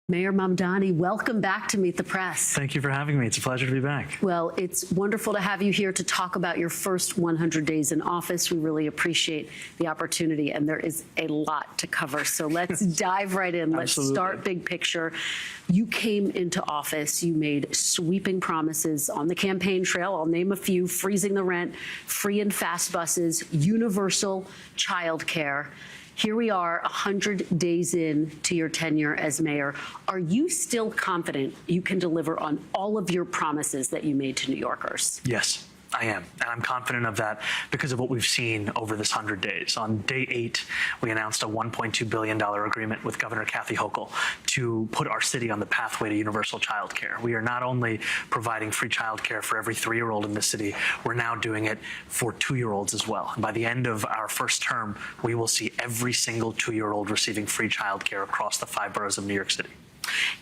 Mayor Mamdani, welcome back to Meet the Press. Thank you for having me. It's a pleasure to be back. Well, it's wonderful to have you here to talk about your first 100 days in office. We really appreciate the opportunity, and there is a lot to cover. So let's dive right in. Let's start big picture. You came into office, you made sweeping promises on the campaign trail. I'll name a few: freezing the rent, free and fast buses, universal child care. Here we are 100 days in to your tenure as mayor. Are you still confident you can deliver on all of your promises that you made to New Yorkers? Yes, I am. And I'm confident of that because of what we've seen over this 100 days. On day 8, we announced a $1.2 billion agreement with Governor Kathy Hochul to put our city on the pathway to universal child care. We are not only providing free child care for every 3-year-old in the city, we're now doing it for 2-year-olds as well. And by the end of our first term, we will see every single 2-year-old receiving free child care across the 5 boroughs of New York City.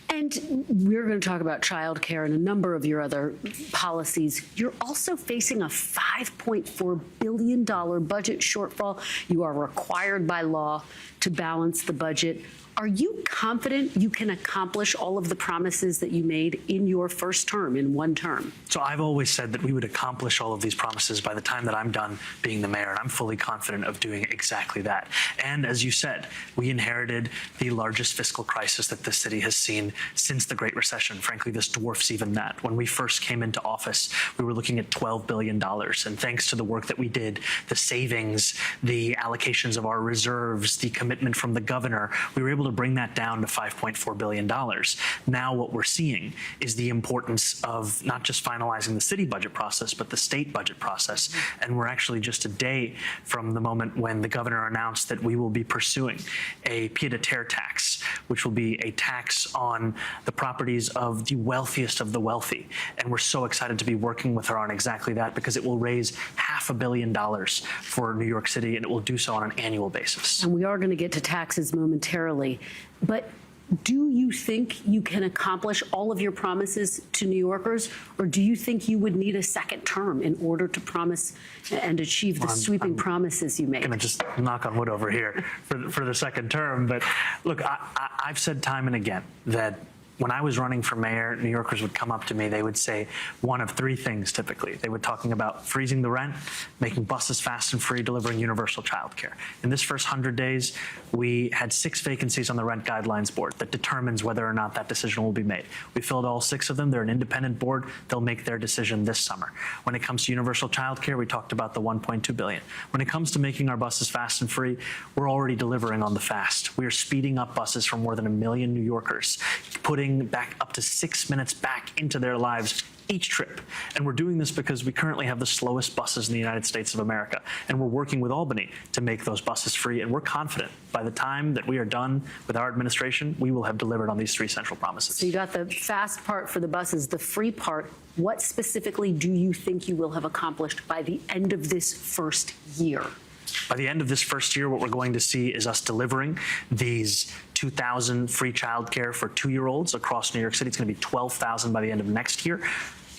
And we're going to talk about child care and a number of your other policies. You're also facing a $5.4 billion budget shortfall. You are required by law to balance the budget. Are you confident you can accomplish all of the promises that you made in your first term, in one term? So I've always said that we would accomplish all of these promises by the time that I'm done being the mayor, and I'm fully confident of doing exactly that. And as you said, we inherited the largest fiscal crisis that this city has seen since the Great Recession. Frankly, this dwarfs even that. When we first came into office, we were looking at $12 billion. And thanks to the work that we did, the savings, the allocations of our reserves, the commitment from the governor, we were able to bring that down to $5.4 billion. Now what we're seeing is the importance of not just finalizing the city budget process, but the state budget process. And we're actually just a day from the moment when the governor announced that we will be pursuing a pied-à-terre tax, which will be a tax on the properties of the wealthiest of the wealthy. And we're so excited to be working with her on exactly that because it will raise $500 million for New York City, and it will do so on an annual basis. And we are going to get to taxes momentarily. But do you think you can accomplish all of your promises to New Yorkers, or do you think you would need a second term in order to promise and achieve the sweeping promises you made? I'm going to just knock on wood over here for the second term. But look, I've said time and again that when I was running for mayor, New Yorkers would come up to me. They would say one of 3 things typically. They were talking about freezing the rent, making buses fast and free, delivering universal child care. In this first 100 days, we had 6 vacancies on the Rent Guidelines Board that determines whether or not that decision will be made. We filled all 6 of them. They're an independent board. They'll make their decision this summer. When it comes to universal child care, we talked about the $1.2 billion. When it comes to making our buses fast and free, we're already delivering on the fast. We are speeding up buses for more than 1 million New Yorkers, putting back up to 6 minutes back into their lives each trip. And we're doing this because we currently have the slowest buses in the United States of America. And we're working with Albany to make those buses free. And we're confident by the time that we are done with our administration, we will have delivered on these 3 central promises. So you got the fast part for the buses, the free part. What specifically do you think you will have accomplished by the end of this first year? By the end of this first year, what we're going to see is us delivering these 2,000 free childcare for 2-year-olds across New York City. It's going to be 12,000 by the end of next year.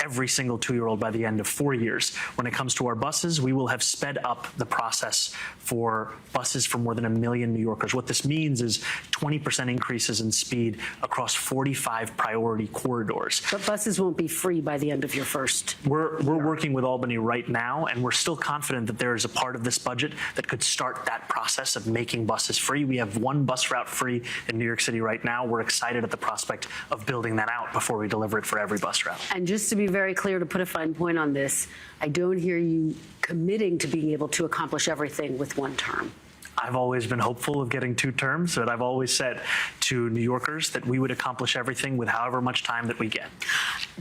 Every single 2-year-old by the end of 4 years. When it comes to our buses, we will have sped up the process for buses for more than 1 million New Yorkers. What this means is 20% increases in speed across 45 priority corridors. But buses won't be free by the end of your first We're working with Albany right now, and we're still confident that there is a part of this budget that could start that process of making buses free. We have 1 bus route free in New York City right now. We're excited at the prospect of building that out before we deliver it for every bus route. And just to be very clear, to put a fine point on this, I don't hear you committing to being able to accomplish everything with 1 term. I've always been hopeful of getting 2 terms, but I've always said to New Yorkers that we would accomplish everything with however much time that we get.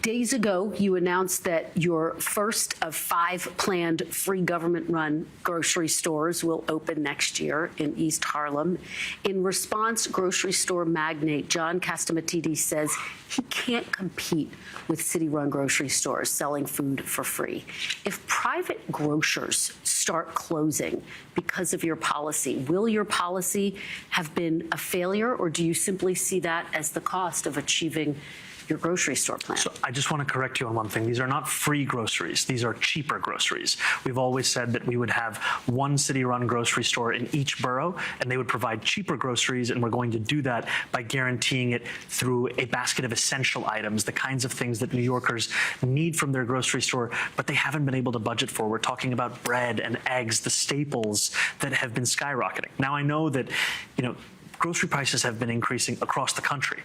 Days ago, you announced that your first of 5 planned free government-run grocery stores will open next year in East Harlem. In response, grocery store magnate John Catsimatidis says he can't compete with city-run grocery stores selling food for free. If private grocers start closing because of your policy, will your policy have been a failure, or do you simply see that as the cost of achieving your grocery store plan. So I just want to correct you on one thing. These are not free groceries. These are cheaper groceries. We've always said that we would have one city-run grocery store in each borough, and they would provide cheaper groceries, and we're going to do that by guaranteeing it through a basket of essential items, the kinds of things that New Yorkers need from their grocery store, but they haven't been able to budget for. We're talking about bread and eggs, the staples that have been skyrocketing. Now, I know that, grocery prices have been increasing across the country,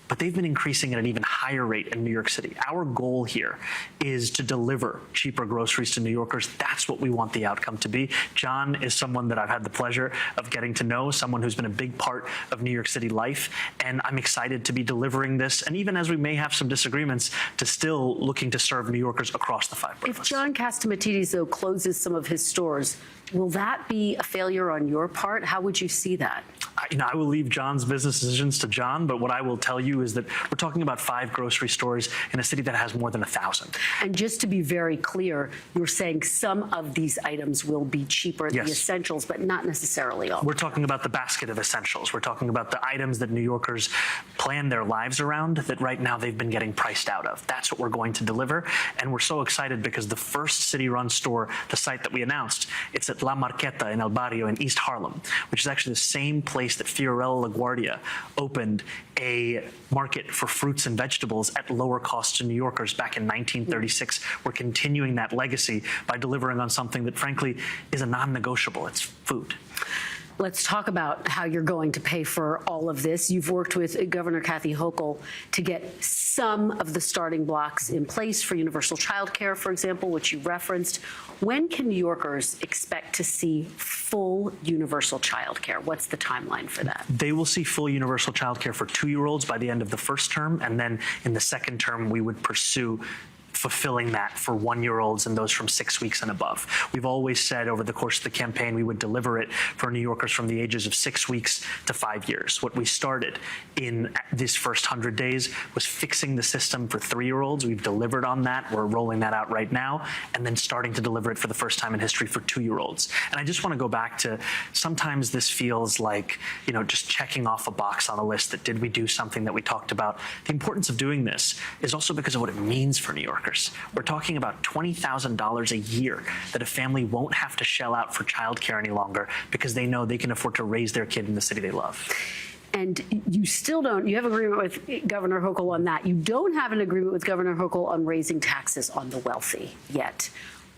but they've been increasing at an even higher rate in New York City. Our goal here is to deliver cheaper groceries to New Yorkers. That's what we want the outcome to be. John is someone that I've had the pleasure of getting to know, someone who's been a big part of New York City life, and I'm excited to be delivering this. And even as we may have some disagreements, to still looking to serve New Yorkers across the 5 boroughs. If John Catsimatidis, though, closes some of his stores, will that be a failure on your part? How would you see that? I will leave John's business decisions to John, but what I will tell you is that we're talking about 5 grocery stores in a city that has more than 1,000. And just to be very clear, you're saying some of these items will be cheaper, Yes. the essentials, but not necessarily all. We're talking about the basket of essentials. We're talking about the items that New Yorkers plan their lives around that right now they've been getting priced out of. That's what we're going to deliver. And we're so excited because the first city-run store, the site that we announced, it's at La Marqueta in El Barrio in East Harlem, which is actually the same place that Fiorella LaGuardia opened a market for fruits and vegetables at lower cost to New Yorkers back in 1936. We're continuing that legacy by delivering on something that, frankly, is a non-negotiable. It's food. Let's talk about how you're going to pay for all of this. You've worked with Governor Kathy Hochul to get some of the starting blocks in place for universal child care, for example, which you referenced. When can New Yorkers expect to see full universal child care? What's the timeline for that? They will see full universal child care for 2-year-olds by the end of the first term, and then in the second term, we would pursue fulfilling that for 1-year-olds and those from 6 weeks and above. We've always said over the course of the campaign we would deliver it for New Yorkers from the ages of 6 weeks to 5 years. What we started in this first 100 days was fixing the system for 3-year-olds. We've delivered on that. We're rolling that out right now, and then starting to deliver it for the first time in history for 2-year-olds. And I just want to go back to, sometimes this feels like, just checking off a box on a list that did we do something that we talked about. The importance of doing this is also because of what it means for New Yorkers. We're talking about $20,000 a year that a family won't have to shell out for childcare any longer because they know they can afford to raise their kid in the city they love. And you still don't, you have agreement with Governor Hochul on that. You don't have an agreement with Governor Hochul on raising taxes on the wealthy yet.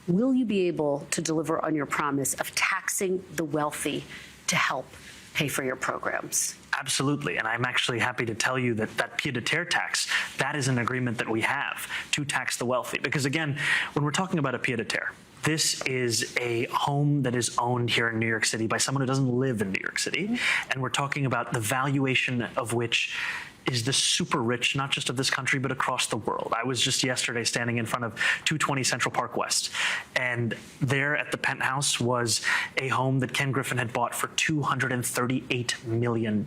Will you be able to deliver on your promise of taxing the wealthy to help pay for your programs? Absolutely, and I'm actually happy to tell you that that pied-à-terre tax, that is an agreement that we have to tax the wealthy. Because again, when we're talking about a pied-à-terre, this is a home that is owned here in New York City by someone who doesn't live in New York City, and we're talking about the valuation of which is the super rich, not just of this country, but across the world. I was just yesterday standing in front of 220 Central Park West, and there at the penthouse was a home that Ken Griffin had bought for $238 million.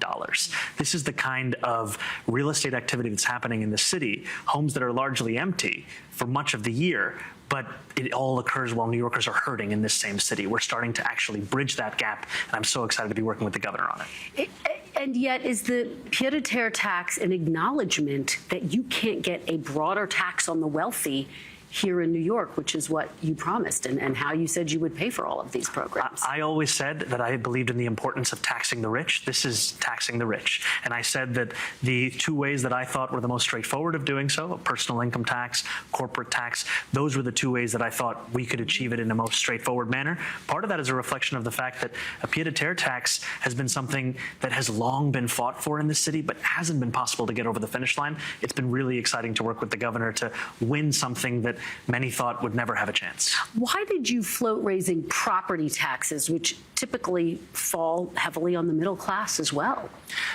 This is the kind of real estate activity that's happening in the city, homes that are largely empty for much of the year, but it all occurs while New Yorkers are hurting in this same city. We're starting to actually bridge that gap, and I'm so excited to be working with the governor on it. And yet, is the pied-à-terre tax an acknowledgement that you can't get a broader tax on the wealthy here in New York, which is what you promised and how you said you would pay for all of these programs? I always said that I believed in the importance of taxing the rich. This is taxing the rich. And I said that the 2 ways that I thought were the most straightforward of doing so, a personal income tax, corporate tax, those were the 2 ways that I thought we could achieve it in the most straightforward manner. Part of that is a reflection of the fact that a pied-à-terre tax has been something that has long been fought for in the city, but hasn't been possible to get over the finish line. It's been really exciting to work with the governor to win something that many thought would never have a chance. Why did you float raising property taxes, which typically fall heavily on the middle class as well?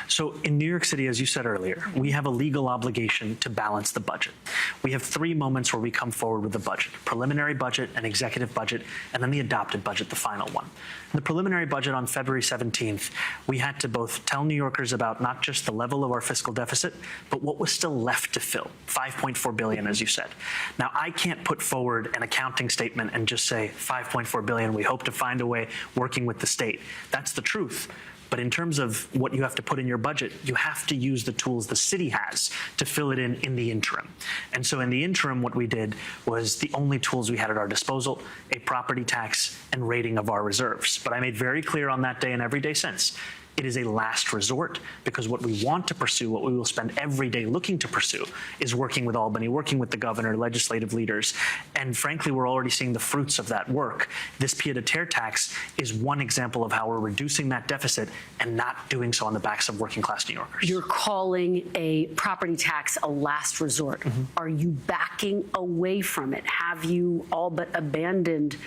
So in New York City, as you said earlier, we have a legal obligation to balance the budget. We have 3 moments where we come forward with the budget: preliminary budget, an executive budget, and then the adopted budget, the final one. In the preliminary budget on February 17th, we had to both tell New Yorkers about not just the level of our fiscal deficit, but what was still left to fill, $5.4 billion, as you said. Now, I can't put forward an accounting statement and just say $5.4 billion, we hope to find a way working with the state. That's the truth. But in terms of what you have to put in your budget, you have to use the tools the city has to fill it in the interim. And so in the interim, what we did was the only tools we had at our disposal, a property tax and rating of our reserves. But I made very clear on that day and every day since, it is a last resort, because what we want to pursue, what we will spend every day looking to pursue, is working with Albany, working with the governor, legislative leaders. And frankly, we're already seeing the fruits of that work. This pied-à-terre tax is one example of how we're reducing that deficit and not doing so on the backs of working class New Yorkers. You're calling a property tax a last resort. Are you backing away from it? Have you all but abandoned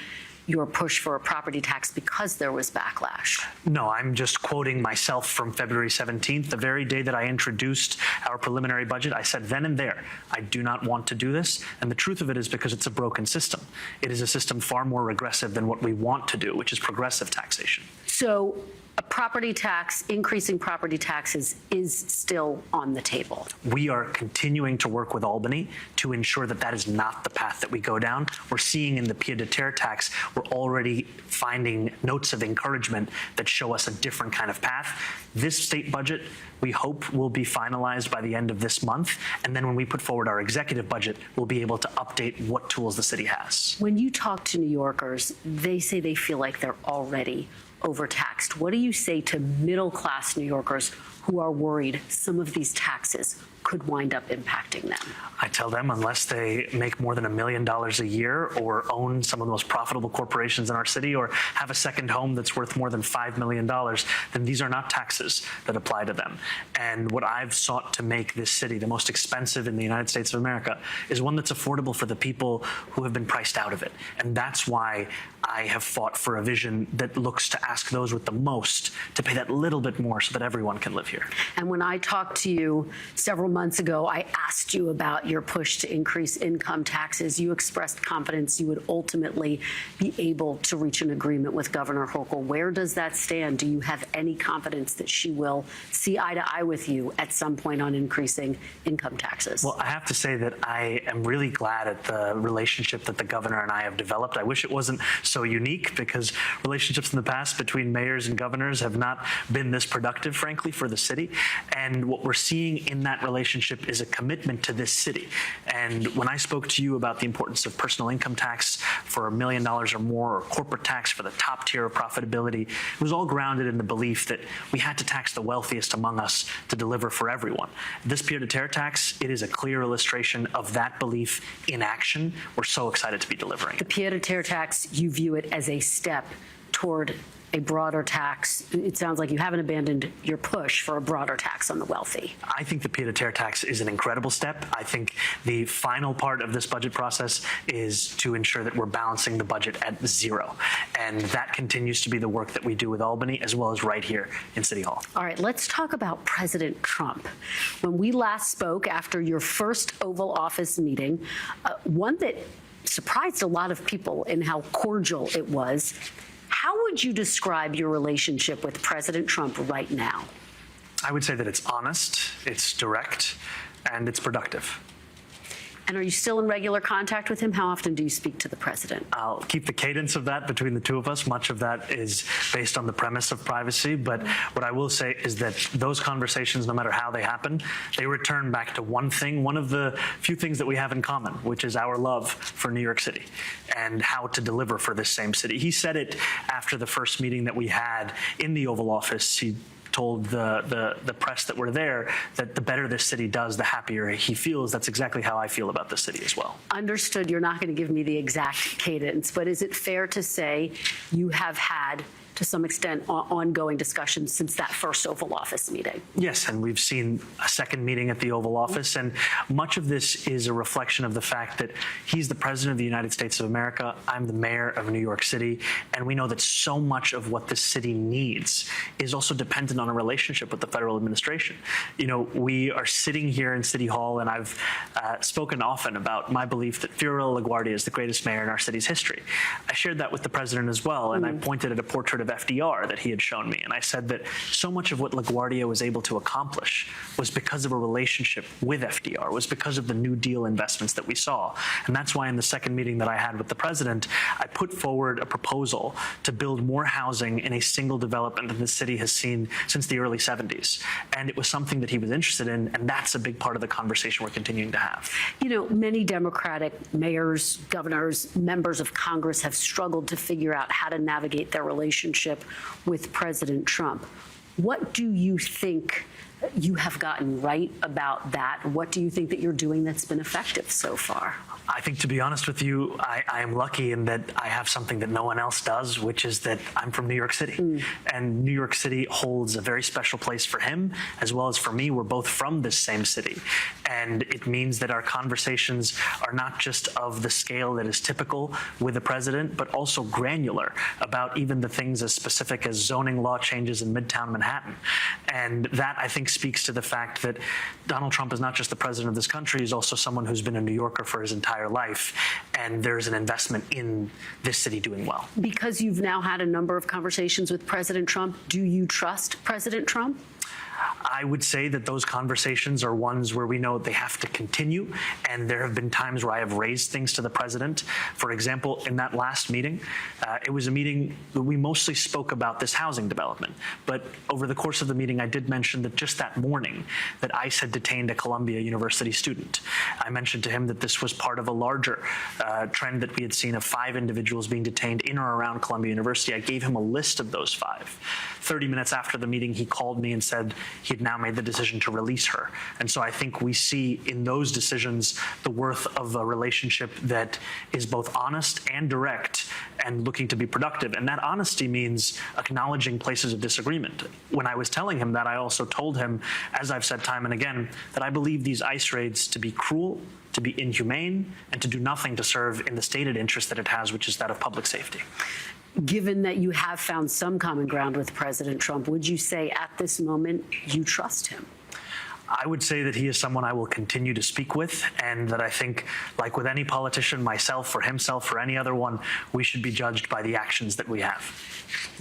your push for a property tax because there was backlash? No, I'm just quoting myself from February 17th. The very day that I introduced our preliminary budget, I said then and there, I do not want to do this. And the truth of it is because it's a broken system. It is a system far more regressive than what we want to do, which is progressive taxation. So a property tax, increasing property taxes, is still on the table. We are continuing to work with Albany to ensure that that is not the path that we go down. We're seeing in the pied-à-terre tax, we're already finding notes of encouragement that show us a different kind of path. This state budget, we hope, will be finalized by the end of this month. And then when we put forward our executive budget, we'll be able to update what tools the city has. When you talk to New Yorkers, they say they feel like they're already overtaxed. What do you say to middle-class New Yorkers who are worried some of these taxes could wind up impacting them? I tell them unless they make more than $1 million a year or own some of the most profitable corporations in our city or have a second home that's worth more than $5 million, then these are not taxes that apply to them. And what I've sought to make this city the most expensive in the United States of America is one that's affordable for the people who have been priced out of it. And that's why I have fought for a vision that looks to ask those with the most to pay that little bit more so that everyone can live here. And when I talked to you several months ago, I asked you about your push to increase income taxes. You expressed confidence you would ultimately be able to reach an agreement with Governor Hochul. Where does that stand? Do you have any confidence that she will see eye to eye with you at some point on increasing income taxes? Well, I have to say that I am really glad at the relationship that the governor and I have developed. I wish it wasn't so unique, because relationships in the past between mayors and governors have not been this productive, frankly, for the city. And what we're seeing in that relationship is a commitment to this city. And when I spoke to you about the importance of personal income tax for $1 million or more, or corporate tax for the top tier of profitability, it was all grounded in the belief that we had to tax the wealthiest among us to deliver for everyone. This pied-à-terre tax, it is a clear illustration of that belief in action. We're so excited to be delivering it. The pied-à-terre tax, you view it as a step toward a broader tax. It sounds like you haven't abandoned your push for a broader tax on the wealthy. I think the pied-à-terre tax is an incredible step. I think the final part of this budget process is to ensure that we're balancing the budget at zero. And that continues to be the work that we do with Albany, as well as right here in City Hall. All right, let's talk about President Trump. When we last spoke after your first Oval Office meeting, one that surprised a lot of people in how cordial it was. How would you describe your relationship with President Trump right now? I would say that it's honest, it's direct, and it's productive. And are you still in regular contact with him? How often do you speak to the president? I'll keep the cadence of that between the two of us. Much of that is based on the premise of privacy. But what I will say is that those conversations, no matter how they happen, they return back to one thing, one of the few things that we have in common, which is our love for New York City and how to deliver for this same city. He said it after the first meeting that we had in the Oval Office. He told the press that were there that the better this city does, the happier he feels. That's exactly how I feel about the city as well. Understood. You're not going to give me the exact cadence, but is it fair to say you have had, to some extent, ongoing discussions since that first Oval Office meeting? Yes, and we've seen a second meeting at the Oval Office, and much of this is a reflection of the fact that he's the President of the United States of America, I'm the Mayor of New York City, and we know that so much of what this city needs is also dependent on a relationship with the federal administration. You know, we are sitting here in City Hall, and I've spoken often about my belief that Fiorello LaGuardia is the greatest mayor in our city's history. I shared that with the President as well, and I pointed at a portrait of FDR that he had shown me. And I said that so much of what LaGuardia was able to accomplish was because of a relationship with FDR, was because of the New Deal investments that we saw. And that's why in the second meeting that I had with the president, I put forward a proposal to build more housing in a single development that the city has seen since the early 70s. And it was something that he was interested in, and that's a big part of the conversation we're continuing to have. You know, many Democratic mayors, governors, members of Congress have struggled to figure out how to navigate their relationship with President Trump. What do you think you have gotten right about that? What do you think that you're doing that's been effective so far? I think, to be honest with you, I am lucky in that I have something that no one else does, which is that I'm from New York City. And New York City holds a very special place for him, as well as for me. We're both from this same city. And it means that our conversations are not just of the scale that is typical with the president, but also granular about even the things as specific as zoning law changes in Midtown Manhattan. And that, I think, speaks to the fact that Donald Trump is not just the president of this country, he's also someone who's been a New Yorker for his entire life, and there's an investment in this city doing well. Because you've now had a number of conversations with President Trump, do you trust President Trump? I would say that those conversations are ones where we know they have to continue, and there have been times where I have raised things to the president. For example, in that last meeting, it was a meeting that we mostly spoke about this housing development. But over the course of the meeting, I did mention that just that morning that ICE had detained a Columbia University student. I mentioned to him that this was part of a larger trend that we had seen of 5 individuals being detained in or around Columbia University. I gave him a list of those 5. 30 minutes after the meeting, he called me and said he had now made the decision to release her. And so I think we see in those decisions the worth of a relationship that is both honest and direct and looking to be productive. And that honesty means acknowledging places of disagreement. When I was telling him that, I also told him, as I've said time and again, that I believe these ICE raids to be cruel, to be inhumane, and to do nothing to serve in the stated interest that it has, which is that of public safety. Given that you have found some common ground with President Trump, would you say at this moment you trust him? I would say that he is someone I will continue to speak with, and that I think, like with any politician, myself or himself or any other one, we should be judged by the actions that we have.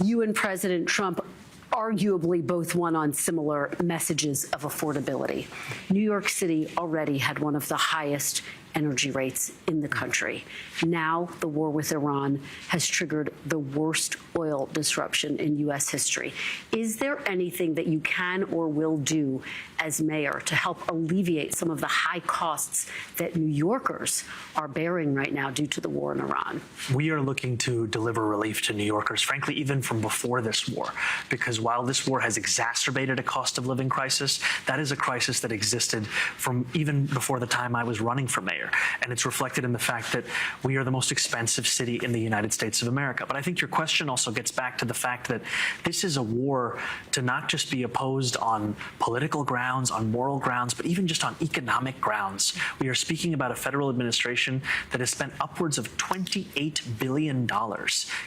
You and President Trump arguably both won on similar messages of affordability. New York City already had one of the highest energy rates in the country. Now, the war with Iran has triggered the worst oil disruption in U.S. history. Is there anything that you can or will do as mayor to help alleviate some of the high costs that New Yorkers are bearing right now due to the war in Iran? We are looking to deliver relief to New Yorkers, frankly, even from before this war, because while this war has exacerbated a cost of living crisis, that is a crisis that existed from even before the time I was running for mayor. And it's reflected in the fact that we are the most expensive city in the United States of America. But I think your question also gets back to the fact that this is a war to not just be opposed on political grounds, on moral grounds, but even just on economic grounds. We are speaking about a federal administration that has spent upwards of $28 billion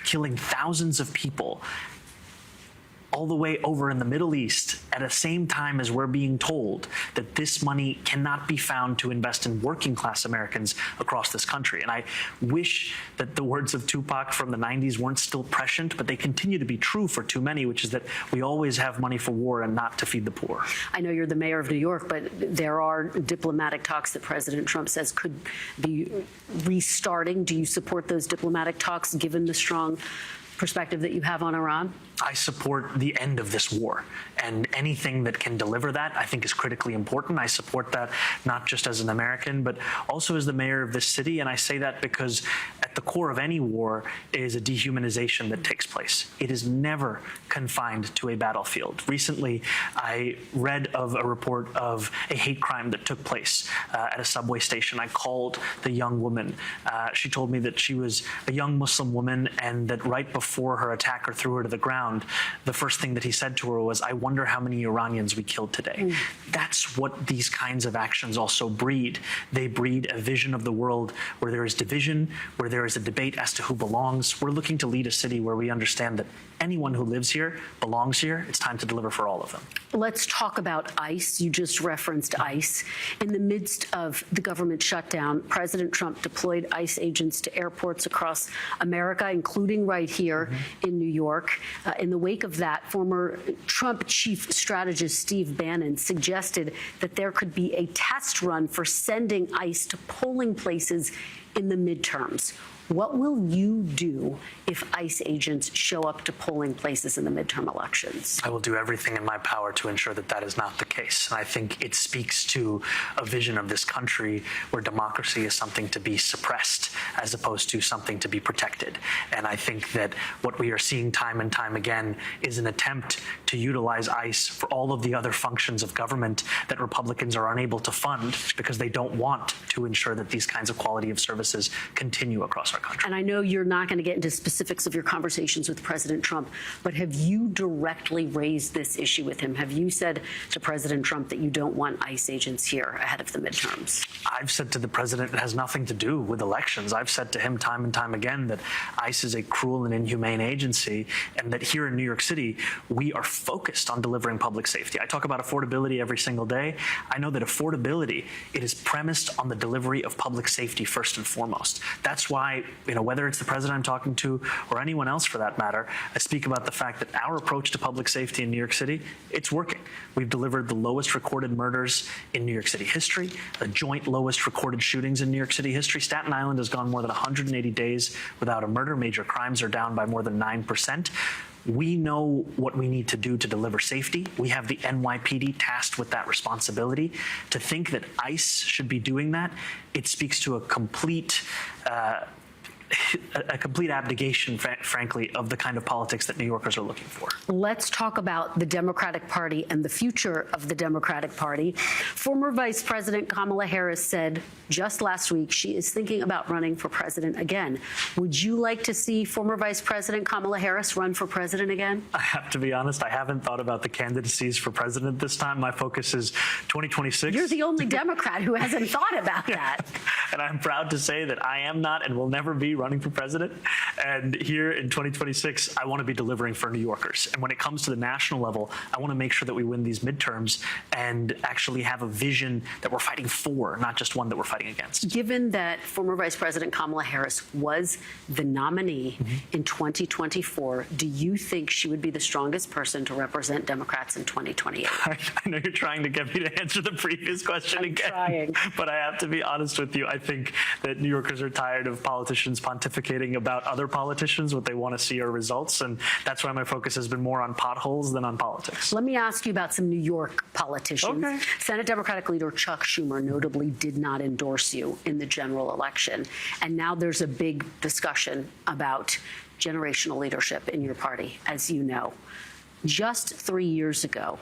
killing thousands of people all the way over in the Middle East at the same time as we're being told that this money cannot be found to invest in working class Americans across this country. And I wish that the words of Tupac from the 90s weren't still prescient, but they continue to be true for too many, which is that we always have money for war and not to feed the poor. I know you're the mayor of New York, but there are diplomatic talks that President Trump says could be restarting. Do you support those diplomatic talks given the strong perspective that you have on Iran? I support the end of this war, and anything that can deliver that I think is critically important. I support that not just as an American, but also as the mayor of this city, and I say that because at the core of any war is a dehumanization that takes place. It is never confined to a battlefield. Recently, I read of a report of a hate crime that took place at a subway station. I called the young woman. She told me that she was a young Muslim woman, and that right before her attacker threw her to the ground, the first thing that he said to her was, "I wonder how many Iranians we killed today." That's what these kinds of actions also breed. They breed a vision of the world where there is division, where there is a debate as to who belongs. We're looking to lead a city where we understand that anyone who lives here belongs here. It's time to deliver for all of them. Let's talk about ICE. You just referenced ICE. In the midst of the government shutdown, President Trump deployed ICE agents to airports across America, including right here here in New York. In the wake of that, former Trump chief strategist Steve Bannon suggested that there could be a test run for sending ICE to polling places in the midterms. What will you do if ICE agents show up to polling places in the midterm elections? I will do everything in my power to ensure that that is not the case. And I think it speaks to a vision of this country where democracy is something to be suppressed as opposed to something to be protected. And I think that what we are seeing time and time again is an attempt to utilize ICE for all of the other functions of government that Republicans are unable to fund because they don't want to ensure that these kinds of quality of services continue across our country. And I know you're not going to get into specifics of your conversations with President Trump, but have you directly raised this issue with him? Have you said to President Trump that you don't want ICE agents here ahead of the midterms? I've said to the president it has nothing to do with elections. I've said to him time and time again that ICE is a cruel and inhumane agency, and that here in New York City, we are focused on delivering public safety. I talk about affordability every single day. I know that affordability, it is premised on the delivery of public safety first and foremost. That's why, whether it's the president I'm talking to or anyone else for that matter, I speak about the fact that our approach to public safety in New York City, it's working. We've delivered the lowest recorded murders in New York City history, the joint lowest recorded shootings in New York City history. Staten Island has gone more than 180 days without a murder. Major crimes are down by more than 9%. We know what we need to do to deliver safety. We have the NYPD tasked with that responsibility. To think that ICE should be doing that, it speaks to a complete abdication, frankly, of the kind of politics that New Yorkers are looking for. Let's talk about the Democratic Party and the future of the Democratic Party. Former Vice President Kamala Harris said just last week she is thinking about running for president again. Would you like to see former Vice President Kamala Harris run for president again? I have to be honest, I haven't thought about the candidacies for president this time. My focus is 2026. You're the only Democrat who hasn't thought about that. And I'm proud to say that I am not and will never be running for president. And here in 2026, I want to be delivering for New Yorkers. And when it comes to the national level, I want to make sure that we win these midterms and actually have a vision that we're fighting for, not just one that we're fighting against. Given that former Vice President Kamala Harris was the nominee in 2024, do you think she would be the strongest person to represent Democrats in 2028? I know you're trying to get me to answer the previous question again. Trying. But I have to be honest with you. I think that New Yorkers are tired of politicians pontificating about other politicians. What they want to see are results. And that's why my focus has been more on potholes than on politics. Let me ask you about some New York politicians. Okay. Senate Democratic leader Chuck Schumer notably did not endorse you in the general election. And now there's a big discussion about generational leadership in your party, as you know. Just 3 years ago,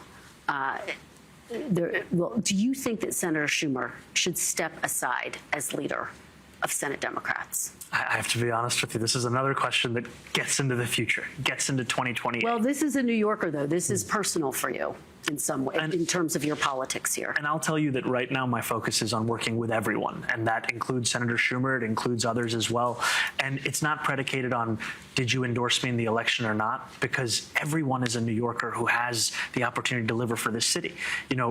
do you think that Senator Schumer should step aside as leader of Senate Democrats? I have to be honest with you. This is another question that gets into the future, gets into 2028. Well, this is a New Yorker, though. This is personal for you in some way, in terms of your politics here. And I'll tell you that right now my focus is on working with everyone, and that includes Senator Schumer, it includes others as well. And it's not predicated on, did you endorse me in the election or not? Because everyone is a New Yorker who has the opportunity to deliver for this city.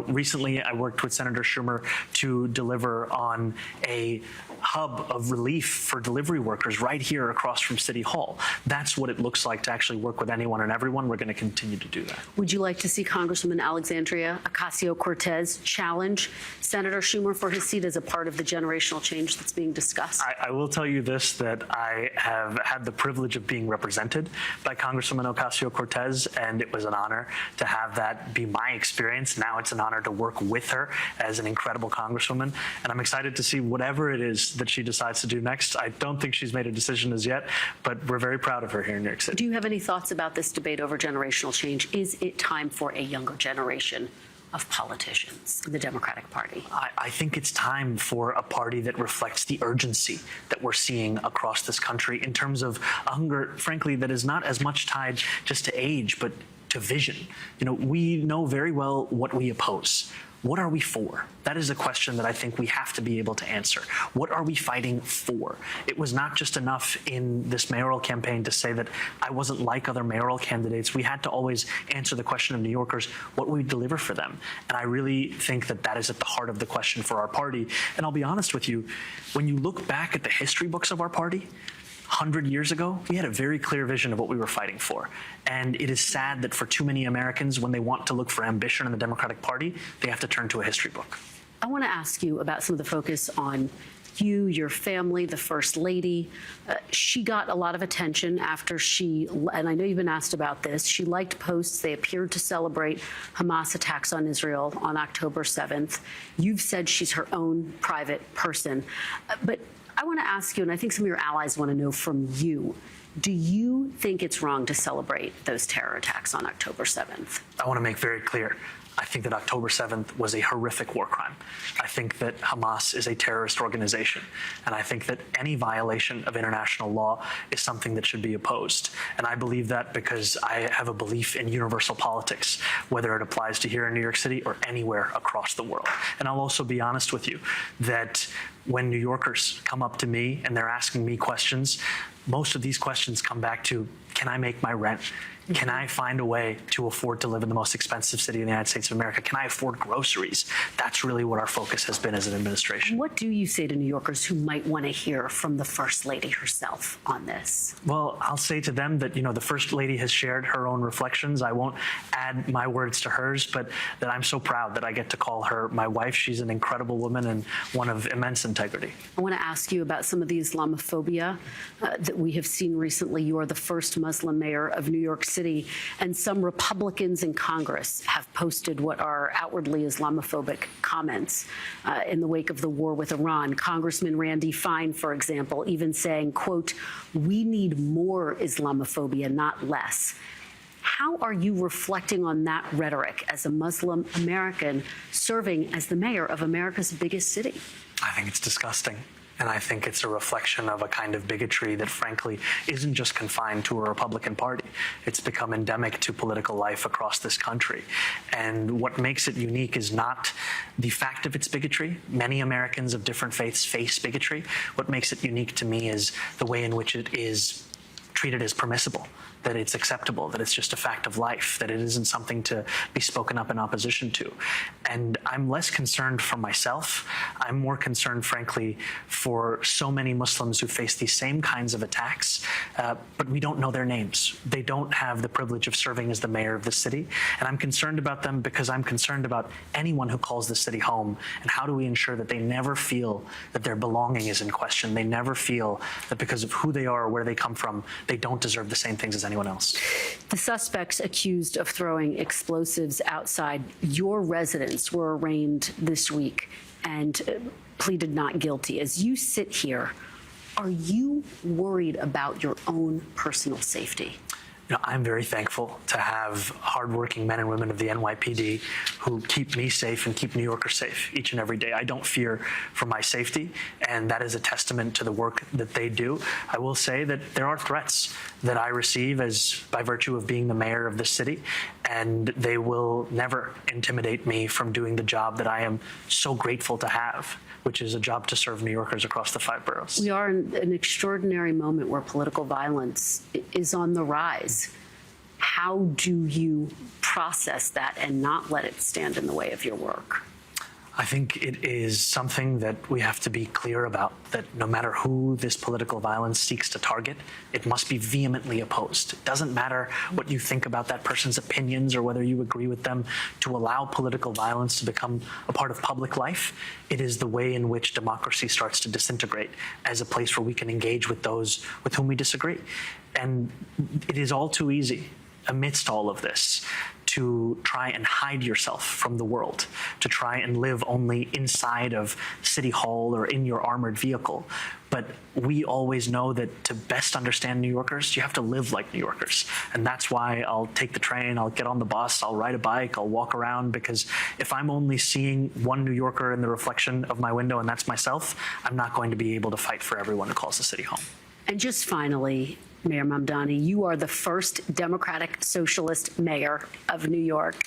Recently I worked with Senator Schumer to deliver on a hub of relief for delivery workers right here across from City Hall. That's what it looks like to actually work with anyone and everyone. We're going to continue to do that. Would you like to see Congresswoman Alexandria Ocasio-Cortez challenge Senator Schumer for his seat as a part of the generational change that's being discussed? I will tell you this, that I have had the privilege of being represented by Congresswoman Ocasio-Cortez, and it was an honor to have that be my experience. Now it's an honor to work with her as an incredible Congresswoman, and I'm excited to see whatever it is that she decides to do next. I don't think she's made a decision as yet, but we're very proud of her here in New York City. Do you have any thoughts about this debate over generational change? Is it time for a younger generation of politicians in the Democratic Party? I think it's time for a party that reflects the urgency that we're seeing across this country in terms of a hunger, frankly, that is not as much tied just to age, but to vision. We know very well what we oppose. What are we for? That is a question that I think we have to be able to answer. What are we fighting for? It was not just enough in this mayoral campaign to say that I wasn't like other mayoral candidates. We had to always answer the question of New Yorkers, what will we deliver for them? And I really think that that is at the heart of the question for our party. And I'll be honest with you, when you look back at the history books of our party, 100 years ago, we had a very clear vision of what we were fighting for. And it is sad that for too many Americans, when they want to look for ambition in the Democratic Party, they have to turn to a history book. I want to ask you about some of the focus on you, your family, the First Lady. She got a lot of attention after and I know you've been asked about this, she liked posts. They appeared to celebrate Hamas attacks on Israel on October 7th. You've said she's her own private person. But I want to ask you, and I think some of your allies want to know from you, do you think it's wrong to celebrate those terror attacks on October 7th? I want to make very clear. I think that October 7th was a horrific war crime. I think that Hamas is a terrorist organization. And I think that any violation of international law is something that should be opposed. And I believe that because I have a belief in universal politics, whether it applies to here in New York City or anywhere across the world. And I'll also be honest with you that when New Yorkers come up to me and they're asking me questions, most of these questions come back to, can I make my rent? Can I find a way to afford to live in the most expensive city in the United States of America? Can I afford groceries? That's really what our focus has been as an administration. What do you say to New Yorkers who might want to hear from the First Lady herself on this? Well, I'll say to them that, the First Lady has shared her own reflections. I won't add my words to hers, but that I'm so proud that I get to call her my wife. She's an incredible woman and one of immense integrity. I want to ask you about some of the Islamophobia that we have seen recently. You are the first Muslim mayor of New York City, and some Republicans in Congress have posted what are outwardly Islamophobic comments in the wake of the war with Iran. Congressman Randy Fine, for example, even saying, quote, "We need more Islamophobia, not less." How are you reflecting on that rhetoric as a Muslim American serving as the mayor of America's biggest city? I think it's disgusting. And I think it's a reflection of a kind of bigotry that, frankly, isn't just confined to a Republican Party. It's become endemic to political life across this country. And what makes it unique is not the fact of its bigotry. Many Americans of different faiths face bigotry. What makes it unique to me is the way in which it is treated as permissible, that it's acceptable, that it's just a fact of life, that it isn't something to be spoken up in opposition to. And I'm less concerned for myself. I'm more concerned, frankly, for so many Muslims who face these same kinds of attacks, but we don't know their names. They don't have the privilege of serving as the mayor of the city. And I'm concerned about them because I'm concerned about anyone who calls the city home, and how do we ensure that they never feel that their belonging is in question. They never feel that because of who they are or where they come from, they don't deserve the same things as anyone else. The suspects accused of throwing explosives outside your residence were arraigned this week and pleaded not guilty. As you sit here, are you worried about your own personal safety? I'm very thankful to have hardworking men and women of the NYPD who keep me safe and keep New Yorkers safe each and every day. I don't fear for my safety, and that is a testament to the work that they do. I will say that there are threats that I receive by virtue of being the mayor of this city, and they will never intimidate me from doing the job that I am so grateful to have, which is a job to serve New Yorkers across the 5 boroughs. We are in an extraordinary moment where political violence is on the rise. How do you process that and not let it stand in the way of your work? I think it is something that we have to be clear about, that no matter who this political violence seeks to target, it must be vehemently opposed. It doesn't matter what you think about that person's opinions or whether you agree with them. To allow political violence to become a part of public life, it is the way in which democracy starts to disintegrate as a place where we can engage with those with whom we disagree. And it is all too easy amidst all of this to try and hide yourself from the world, to try and live only inside of City Hall or in your armored vehicle. But we always know that to best understand New Yorkers, you have to live like New Yorkers. And that's why I'll take the train, I'll get on the bus, I'll ride a bike, I'll walk around, because if I'm only seeing one New Yorker in the reflection of my window and that's myself, I'm not going to be able to fight for everyone who calls the city home. And just finally, Mayor Mamdani, you are the first Democratic Socialist mayor of New York.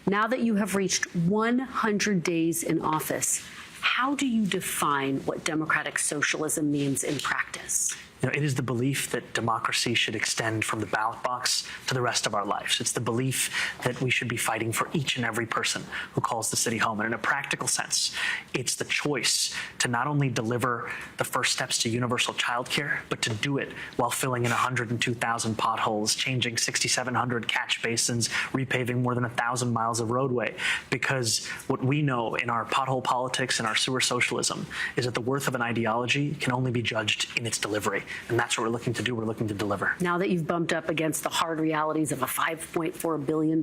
Now that you have reached 100 days in office, how do you define what democratic socialism means in practice? It is the belief that democracy should extend from the ballot box to the rest of our lives. It's the belief that we should be fighting for each and every person who calls the city home. And in a practical sense, it's the choice to not only deliver the first steps to universal childcare, but to do it while filling in 102,000 potholes, changing 6,700 catch basins, repaving more than 1,000 miles of roadway. Because what we know in our pothole politics and our sewer socialism is that the worth of an ideology can only be judged in its delivery. And that's what we're looking to do. We're looking to deliver. Now that you've bumped up against the hard realities of a $5.4 billion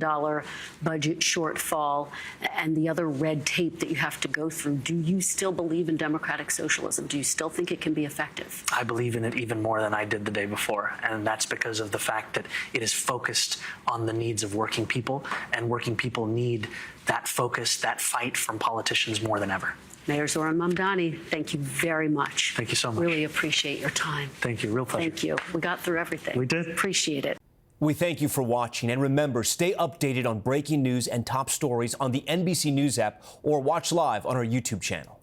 budget shortfall and the other red tape that you have to go through, do you still believe in democratic socialism? Do you still think it can be effective? I believe in it even more than I did the day before. And that's because of the fact that it is focused on the needs of working people. And working people need that focus, that fight from politicians more than ever. Mayor Zohran Mamdani, thank you very much. Thank you so much. Really appreciate your time. Thank you. Real pleasure. Thank you. We got through everything. We did. Appreciate it. We thank you for watching, and remember, stay updated on breaking news and top stories on the NBC News app or watch live on our YouTube channel.